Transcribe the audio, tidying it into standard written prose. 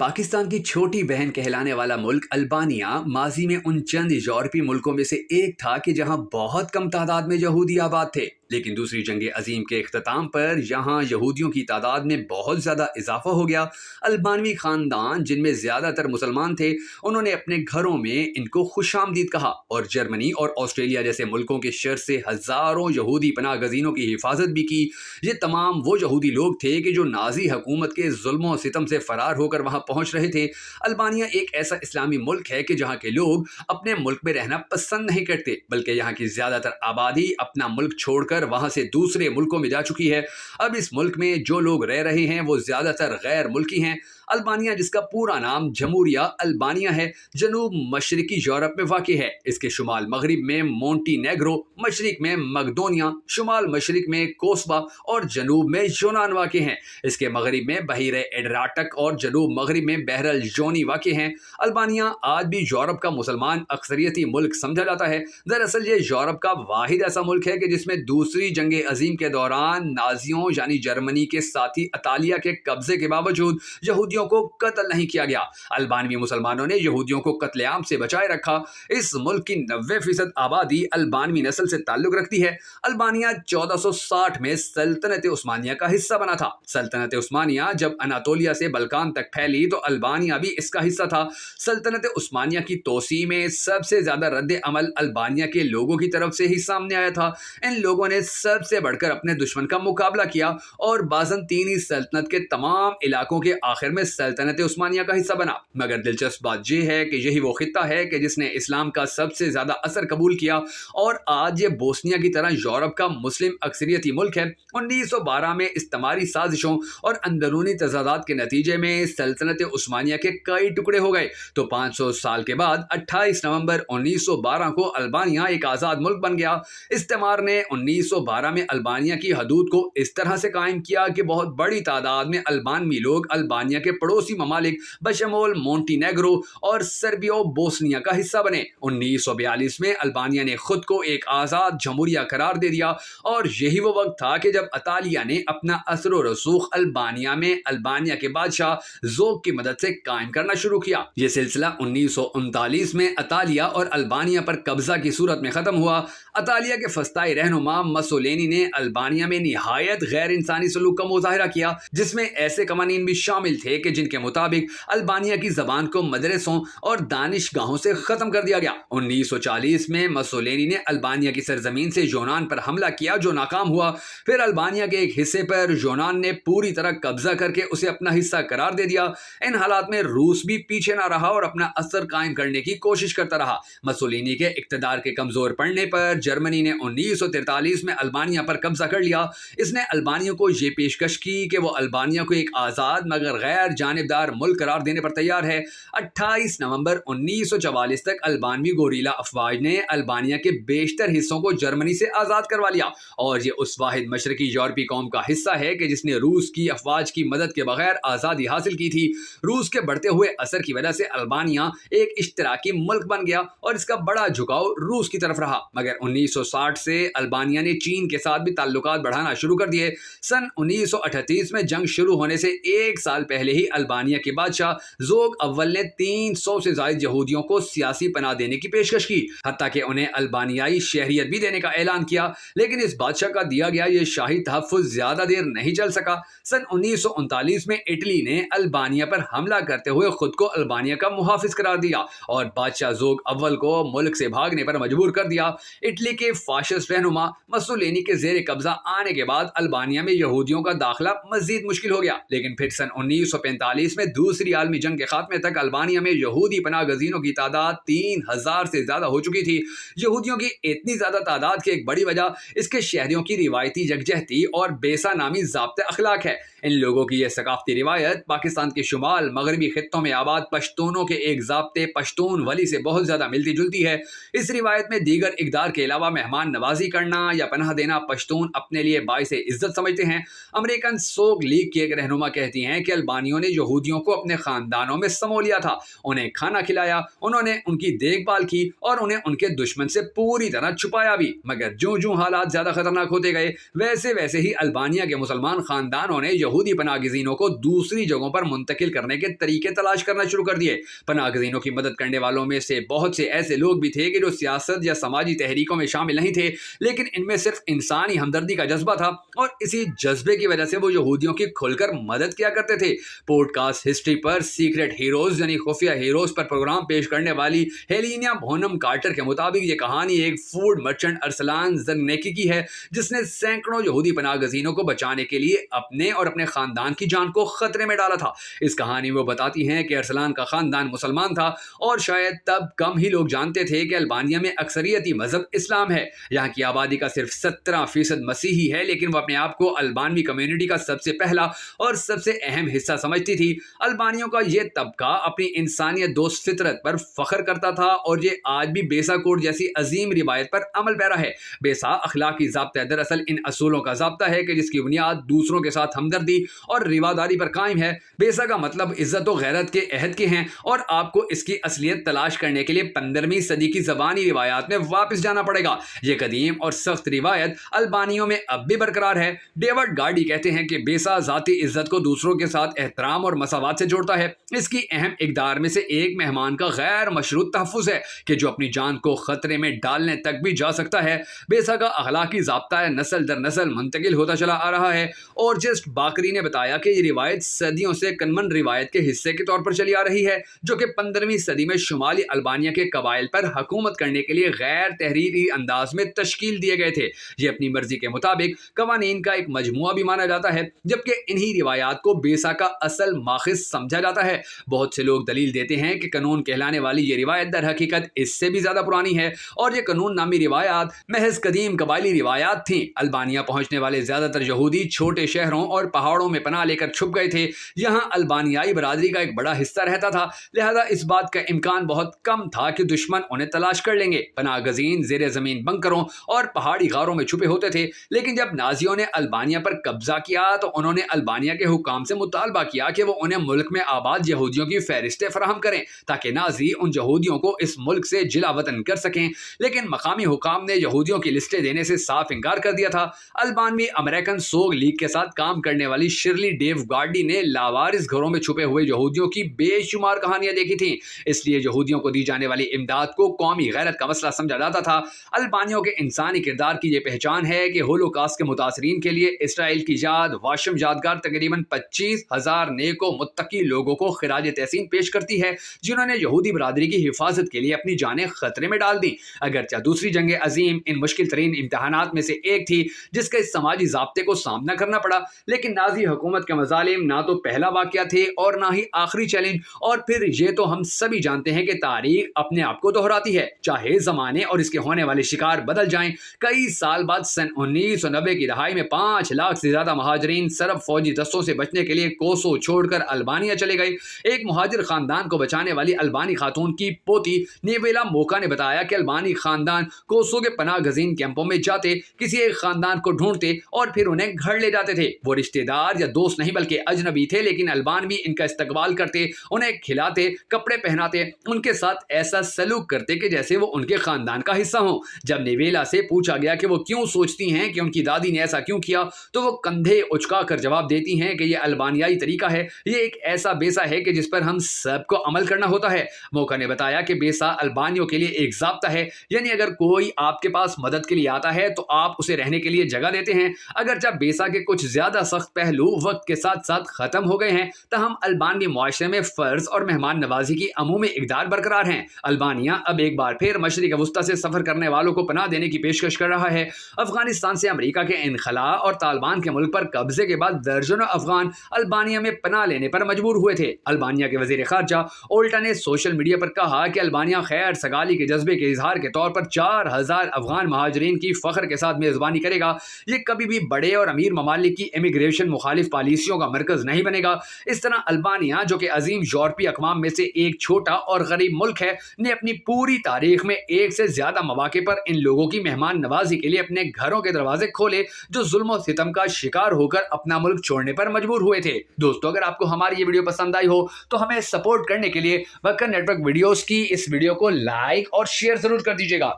पाकिस्तान की छोटी बहन कहलाने वाला मुल्क अल्बानिया माजी में उन चंद यूरोपीय मुल्कों में से एक था कि जहां बहुत कम तादाद में यहूदी आबाद थे, लेकिन दूसरी जंग अजीम के इख्तिताम पर यहां यहूदियों की तादाद में बहुत ज़्यादा इजाफा हो गया। अल्बानवी ख़ानदान जिनमें ज़्यादातर मुसलमान थे, उन्होंने अपने घरों में इनको खुशामदीद कहा और जर्मनी और ऑस्ट्रेलिया जैसे मुल्कों के शर से हज़ारों यहूदी पनाह गज़ीनों की हिफाजत भी की। ये तमाम वो यहूदी लोग थे कि जो नाजी हुकूमत के जुल्म सितम से फ़रार होकर वहाँ पहुँच रहे थे। अल्बानिया एक ऐसा इस्लामी मुल्क है कि जहाँ के लोग अपने मुल्क में रहना पसंद नहीं करते, बल्कि यहाँ की ज़्यादातर आबादी अपना मुल्क छोड़कर वहाँ से दूसरे मुल्कों में जा चुकी है। अब इस मुल्क में जो लोग रह रहे हैं वो ज़्यादातर गैर मुल्की हैं। अल्बानिया, जिसका पूरा नाम जमूरिया अल्बानिया है, जनूब मशरकी यूरोप में वाक़ है। इसके शुमाल मगरिब में मोंटीनेग्रो, मशरिक में मकदोनिया, शुमाल मशरिक में कोसवा और जनूब में यूनान वाक़ हैं। इसके मगरिब में बहीरे एड्रियाटिक और जनूब मगरिब में बहरल जोनी वाक़ हैं। अल्बानिया आज भी यूरोप का मुसलमान अक्सरियती मुल्क समझा जाता है। दरअसल ये यूरोप का वाहिद ऐसा मुल्क है कि जिसमें दूसरी जंग अजीम के दौरान नाजियों यानी जर्मनी के साथी इतालिया के कब्जे के बावजूद यहूदियों को कत्ल नहीं किया गया। अल्बानवी मुसलमानों ने यहूदियों को कत्लेआम से बचाए रखा। इस मुल्क की 90% आबादी अल्बानवी नस्ल से ताल्लुक रखती है। अल्बानिया 1460 में सल्तनत उस्मानिया का हिस्सा बना था। सल्तनत उस्मानिया जब अनातोलिया से बल्कान तक फैली तो अल्बानिया भी इसका हिस्सा था। सल्तनत उस्मानिया की तोसी में सबसे ज्यादा रद्द अमल अल्बानिया के लोगों की तरफ से ही सामने आया था। इन लोगों ने सबसे बढ़कर अपने दुश्मन का मुकाबला किया और बाज़ंतीनी सल्तनत के तमाम इलाकों के आखिर में सल्तनत उस्मानिया का हिस्सा बना। मगर दिलचस्प बात यह है कि यही वो खित्ता है कि जिसने इस्लाम का सबसे ज्यादा असर कबूल किया और आज ये बोस्निया की तरह यूरोप का मुस्लिम अक्सरियती मुल्क है। 1912 में इस्तेमारी साजिशों और अंदरूनी तजादात के नतीजे में सल्तनत उस्मानिया के कई टुकड़े हो गए, तो 500 साल के बाद 28 नवंबर 1912 को अल्बानिया एक आज़ाद मुल्क बन गया। इस्तेमार ने 1912 में अल्बानिया की हदूद को इस तरह से कायम किया कि बहुत बड़ी तादाद में अल्बानवी लोग अल्बानिया के पड़ोसी ममालिक बशमोल मोंटीनेग्रो और सर्बियो बोस्निया का हिस्सा बने। 1942 में अल्बानिया ने खुद को एक आज़ाद जमहूरिया करार दे दिया और यही वो वक्त था कि जब इतालिया ने अपना असर व रसूख अल्बानिया में अल्बानिया के बादशाह ज़ोग की मदद से कायम करना शुरू किया। यह सिलसिला 1939 में इतालिया और अल्बानिया पर कब्जा की सूरत में ख़त्म हुआ। इतालिया के फस्ताई रहनुमा मसोलिनी ने अल्बानिया में निहायत गैर इंसानी सलूक का मुजाहरा किया, जिसमें ऐसे कवानीन भी शामिल थे कि जिनके मुताबिक अल्बानिया की जबान को मदरसों और दानिशगाहों से खत्म कर दिया गया। 1940 में मसोलिनी ने अल्बानिया की सरजमीन से यूनान पर हमला किया, जो नाकाम हुआ। फिर अल्बानिया के एक हिस्से पर यूनान ने पूरी तरह कब्जा करके उसे अपना हिस्सा करार दे दिया। इन हालात में रूस भी पीछे ना रहा और अपना असर कायम करने की कोशिश करता रहा। मसोलिनी के इक्तदार के कमजोर पड़ने पर जर्मनी ने 1943 में अल्बानिया पर कब्जा कर लिया। इसने अल्बानिया को यह पेशकश की कि वो अल्बानिया को एक आज़ाद मगर गैर जानिबदार मुल्क करार देने पर तैयार है। 28 नवंबर 1944 तक अल्बानवी गोरीला अफवाज ने अल्बानिया के बेशतर हिस्सों को जर्मनी से आज़ाद करवा लिया और ये उस वाहिद मशरकी यूरोपीय कौम का हिस्सा है कि जिसने रूस की अफवाज की मदद के बगैर आज़ादी हासिल की थी। रूस के बढ़ते हुए असर की वजह से अल्बानिया एक इश्तराकी मुल्क बन गया और इसका बड़ा झुकाव रूस की तरफ रहा। मगर 1960 से अल्बानिया ने चीन के साथ भी ताल्लुकात बढ़ाना शुरू कर दिए। सन 1938 में जंग शुरू होने से एक साल पहले ही अल्बानिया के बादशाह ज़ोग अव्वल ने 300 से ज़ायद यहूदियों को सियासी पनाह देने की पेशकश की, हत्ता कि उन्हें अल्बानियाई शहरियत भी देने का ऐलान किया। लेकिन इस बादशाह का दिया गया ये शाही तहफ़्फ़ुज़ ज़्यादा देर नहीं चल सका। सन 1939 में इटली ने अल्बानिया पर हमला करते हुए खुद को अल्बानिया का मुहाफिज करार दिया और बादशाह ज़ोग अव्वल को मुल्क से भागने पर मजबूर कर दिया। इटली के फाशिस्ट रहनुमा मसोलिनी के ज़ेर कब्जा आने के बाद अल्बानिया में यहूदियों का दाखिला मजीद मुश्किल हो गया। लेकिन फिर सन 1945 में दूसरी आलमी जंग के खात्मे तक अल्बानिया में यहूदी पनाह गज़ीनों की तादाद 3000 से ज़्यादा हो चुकी थी। यहूदियों की इतनी ज़्यादा तादाद की एक बड़ी वजह इसके शहरियों की रिवायती यकजहती और बेसा नामी ज़ाब्ते अखलाक है। इन लोगों की यह सकाफती रिवायत पाकिस्तान के शुमाल मगरबी खित्तों में आबाद पश्तूनों के एक ज़ाब्ते पश्तून वली से बहुत ज़्यादा मिलती जुलती है। इस रिवायत में दीगर इक़दार के अलावा मेहमान नवाजी करना या पनाह देना पश्तून अपने लिए बाइस इज़्ज़त समझते हैं। अमेरिकन सोग लीग की एक रहनुमा कहती हैं कि अल्बानियों ने यहूदियों को अपने ख़ानदानों में समो लिया था, उन्हें खाना खिलाया, उन्होंने उनकी देखभाल की और उन्हें उनके दुश्मन से पूरी तरह छुपाया भी। मगर जो जो हालात ज़्यादा खतरनाक होते गए वैसे वैसे ही अल्बानिया के मुसलमान ख़ानदानों ने यहूदी पनाहगज़ीनों को दूसरी जगहों पर मुंतकिल करने के तरीके तलाश करना शुरू कर दिए। पनाहगज़ीनों की मदद करने वालों में से बहुत से ऐसे लोग भी थे कि जो सियासत या समाजी तहरीकों में शामिल नहीं थे, लेकिन इनमें सिर्फ इंसानी हमदर्दी का जज्बा था और इसी जज्बे की वजह से वो यहूदियों की खुलकर मदद किया करते थे। पॉडकास्ट हिस्ट्री पर सीक्रेट हीरोज यानी खुफिया हीरोज पर प्रोग्राम पेश करने वाली हेलेना बोनम कार्टर के मुताबिक ये कहानी एक फूड मर्चेंट अरसलान ज़रनेकी की है, जिसने सैकड़ों यहूदी पनाहगज़ीनों को बचाने के लिए अपने और अपने खानदान की जान को खतरे में डाला था। इस कहानी में वो बताती हैं कि अरसलान का खानदान मुसलमान था और शायद तब कम ही लोग जानते थे कि अल्बानिया में अक्सरियती मजहब इस्लाम है। यहाँ की आबादी का सिर्फ 17% मसीही है, लेकिन वो अपने आप को अल्बानवी कम्युनिटी का सबसे पहला और सबसे अहम हिस्सा समझती थी। अल्बानियों का ये तबका अपनी इंसानियत दोस्त फितरत पर फख्र करता था और ये आज भी बेसा कोड जैसी अजीम रिवायत पर अमल पैरा है। बेसा अखलाकी ज़ाब्ता दरअसल इन असूलों का ज़ाब्ता है कि जिसकी बुनियाद दूसरों के साथ हमदर्दी और रिवादारी पर कायम है। बेसा का मतलब इज्जत और गैरत के अहद के हैं और आपको इसकी असलियत तलाश करने के लिए 15वीं सदी की ज़बानी रिवायात में वापस जाना पड़ेगा। ये कदीम और सख्त रिवायत अल्बानियों में अब भी बरकरार है। डेविड गार्डी कहते हैं कि बेसा ज़ाती इज्जत को दूसरों के साथ एहतराम और मसावात से जोड़ता है। इसकी अहम इक़दार में से एक मेहमान का गैर मशरूत तहफ़्फ़ुज़ है कि जो अपनी जान को खतरे में डालने तक भी जा सकता है। बेसा का अखलाकी ज़ाब्ता नस्ल दर नस्ल मुंतकिल होता चला आ रहा है और जस्ट बाकरी ने बताया कि ये रिवायत सदियों से कनमन रिवायत के हिस्से के तौर पर चली आ रही है, जो कि 15वीं सदी में शुमाली अल्बानिया के कबाइल पर हुकूमत करने के लिए गैर तहरीरी अंदाज में तश्कील दिए गए थे। ये अपनी मर्जी के मुताबिक कवानीन का एक मजमुआ भी माना जाता है, जबकि इन्हीं रिवायात को बेसा का असल माखिज समझा जाता है। बहुत से लोग दलील देते हैं कि कानून कहलाने वाली ये रिवायत दर हकीकत इससे भी ज्यादा पुरानी है और ये कानून नामी रिवायात महज कदीम कबाइली रिवायात थीं। अल्बानिया पहुंचने वाले ज्यादातर यहूदी छोटे शहरों और पहाड़ों में पनाह लेकर छुप गए थे। यहाँ अल्बानियाई बरादरी का एक बड़ा हिस्सा रहता था, लिहाजा इस बात का इम्कान बहुत कम था कि दुश्मन उन्हें तलाश कर लेंगे। पनाहगज़ीन ज़ेरे ज़मीन बंकरों और पहाड़ी गारों में छुपे होते थे, लेकिन जब नाजियों ने अल्बानिया पर कब्जा किया तो उन्होंने अल्बानिया के हुक्काम से मुतालबा किया कि वो उन्हें मुल्क में आबाद यहूदियों की फहरिस्तें फराहम करें ताकि नाजी उन यहूदियों को इस मुल्क से जिला वतन कर सकें। लेकिन मकामी हुक्काम ने यहूदियों की लिस्टें देने से साफ इनकार कर दिया था। अल्बानवी अमेरिकन सोग लीग के साथ काम करने वाली शिरली डेव गार्डी ने लावारिस घरों में छुपे हुए यहूदियों की बेशुमार कहानियां देखी थीं, इसलिए यहूदियों को दी जाने वाली इमदाद को कौमी गैरत का मसला समझा जाता था। अल्बानियों के इंसानी किरदार की यह पहचान है कि होलोकास्ट के मुतासरीन के लिए इसराइल की याद वाशम यादगार तकरीबन 25,000 नेको मुत्तकी लोगों को खिराज तहसीन पेश करती है, जिन्होंने यहूदी बरादरी की हिफाजत के लिए अपनी जानें खतरे में डाल दी। अगरचे दूसरी जंग अजीम इन मुश्किल तरीन इम्तहानात में से एक थी जिसके इस समाजी ज़ाब्ते को सामना करना पड़ा, लेकिन नाजी हुकूमत के मज़ालिम ना तो पहला वाक़या थे और ना ही आखिरी चैलेंज। और फिर ये तो हम सभी जानते हैं कि तारीख अपने आप को दोहराती है, चाहे ज़माने और इसके होने वाले शिकार बदल जाएं। कई साल बाद सन 1990 की दहाई में 5 लाख से ज़्यादा महाजरीन सरब फौजी दस्तों से बचने के लिए कोसो छोड़कर अल्बानिया चले गए। एक मुहाजिर खानदान को बचाने वाली अल्बानी खातून की पोती नेवेला मोका ने बताया कि अल्बानी खानदान कोसो के पनाहगज़ीन कैंपों में जाते, किसी एक खानदान को ढूंढते और फिर उन्हें घर ले जाते थे। वो रिश्तेदार या दोस्त नहीं बल्कि अजनबी थे, लेकिन अल्बानवी इनका इस्तकबाल करते, उन्हें खिलाते, कपड़े पहनाते, उनके साथ ऐसा सलूक करते कि जैसे वो उनके खानदान का हिस्सा हो। जब नेवेला से पूछा गया कि वो क्यों सोचती हैं कि उनकी दादी ने ऐसा क्यों किया, तो वो कंधे उचका कर जवाब देती हैं कि ये अल्बानियाई तरीका है, ये एक ऐसा बेसा है कि जिस पर हम सबको अमल करना होता है। मौका ने बताया कि बेसा अल्बानियों के लिए एक ज़ाब्ता है, यानी अगर कोई आपके पास मदद के लिए आता है तो आप उसे रहने के लिए जगह देते हैं। अगर जब बेसा के कुछ ज्यादा सख्त पहलू वक्त के साथ साथ खत्म हो गए हैं, तो हम अल्बानवी मुआशरे में फर्ज और मेहमान नवाजी की अमूमी इक़दार बरकरार हैं। अल्बानिया अब एक बार फिर मशरिक़ वस्ता से सफर करने वालों को पनाह देने की पेशकश कर रहा है। अफगानिस्तान से अमेरिका के इनखला और तालिबान के मुल्क पर कब्जे के बाद दर्जनों अफगान अल्बानिया में पनाह लेने पर मजबूर हुए थे। अल्बानिया के वज़ीर ख़ारजा ओल्टा ने सोशल मीडिया पर कहा कि अल्बानिया खैर सगाली के जज्बे के इजहार के तौर पर 4000 अफगान महाजरीन की फ़ख्र के साथ मेज़बानी करेगा। ये कभी भी बड़े और अमीर ममालिक की इमिग्रेशन मुखालिफ पॉलिसियों का मरकज़ नहीं बनेगा। इस तरह अल्बानिया, जो कि अजीम यूरोपीय अक़वाम में से एक छोटा और गरीब मुल्क है, ने अपनी पूरी तारीख में एक से ज़्यादा मौके पर इन लोगों की मेहमान नवाजी के लिए अपने घरों के दरवाजे खोले जो जुल्म और सितम का शिकार होकर अपना मुल्क छोड़ने पर मजबूर हुए थे। दोस्तों, अगर आपको हमारी ये वीडियो पसंद आई हो तो हमें सपोर्ट करने के लिए वक्र नेटवर्क वीडियोज़ की इस वीडियो को लाइक और शेयर ज़रूर कर दीजिएगा।